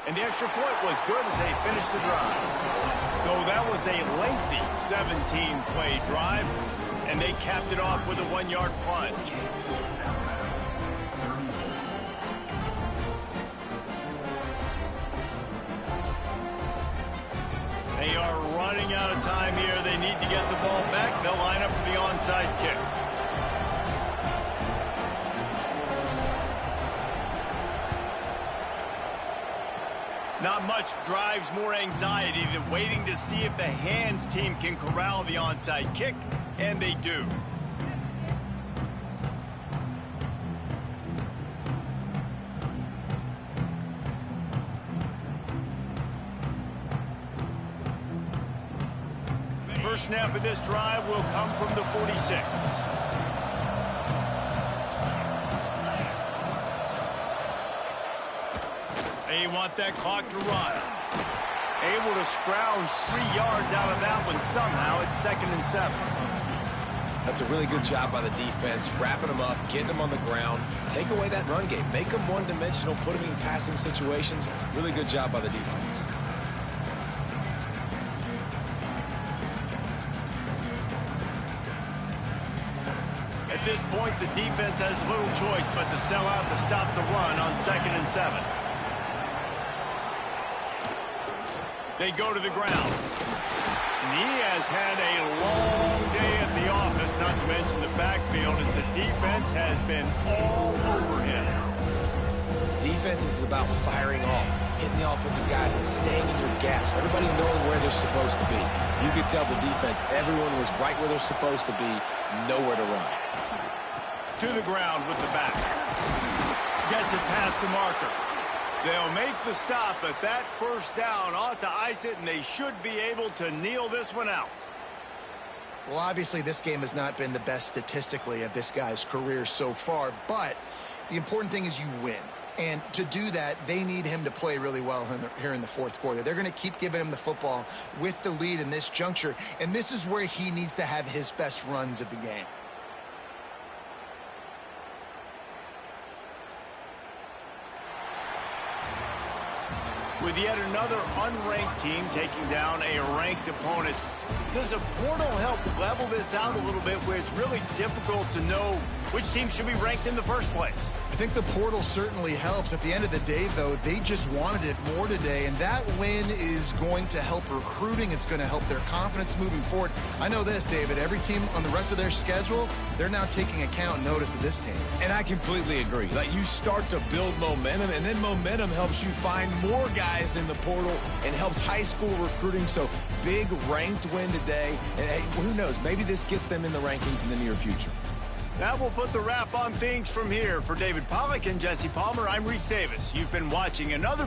And the extra point was good as they finished the drive. So that was a lengthy 17-play drive, and they capped it off with a 1-yard plunge. They are running out of time here. They need to get the ball back. They'll line up for the onside kick. Not much drives more anxiety than waiting to see if the hands team can corral the onside kick, and they do. First snap of this drive will come from the 46. They want that clock to run. Able to scrounge 3 yards out of that one somehow. It's 2nd and 7. That's a really good job by the defense, wrapping them up, getting them on the ground, take away that run game, make them one-dimensional, put them in passing situations. Really good job by the defense. At this point, the defense has little choice but to sell out to stop the run on 2nd and 7. They go to the ground. And he has had a long day at the office, not to mention the backfield, as the defense has been all over him. Defense is about firing off, hitting the offensive guys and staying in your gaps. Everybody knowing where they're supposed to be. You could tell the defense, everyone was right where they're supposed to be, nowhere to run. To the ground with the back. Gets it past the marker. They'll make the stop, but that first down ought to ice it, and they should be able to kneel this one out. Well, obviously, this game has not been the best statistically of this guy's career so far, but the important thing is you win. And to do that, they need him to play really well here in the fourth quarter. They're going to keep giving him the football with the lead in this juncture, and this is where he needs to have his best runs of the game. With yet another unranked team taking down a ranked opponent, does a portal help level this out a little bit where it's really difficult to know Which team should be ranked in the first place? I think the portal certainly helps. At the end of the day, though, they just wanted it more today, and that win is going to help recruiting. It's going to help their confidence moving forward. I know this, David, every team on the rest of their schedule, they're now taking account and notice of this team. And I completely agree. Like, you start to build momentum, and then momentum helps you find more guys in the portal and helps high school recruiting. So big ranked win today, and hey, who knows, maybe this gets them in the rankings in the near future. That will put the wrap on things from here. For David Pollack and Jesse Palmer, I'm Reese Davis. You've been watching another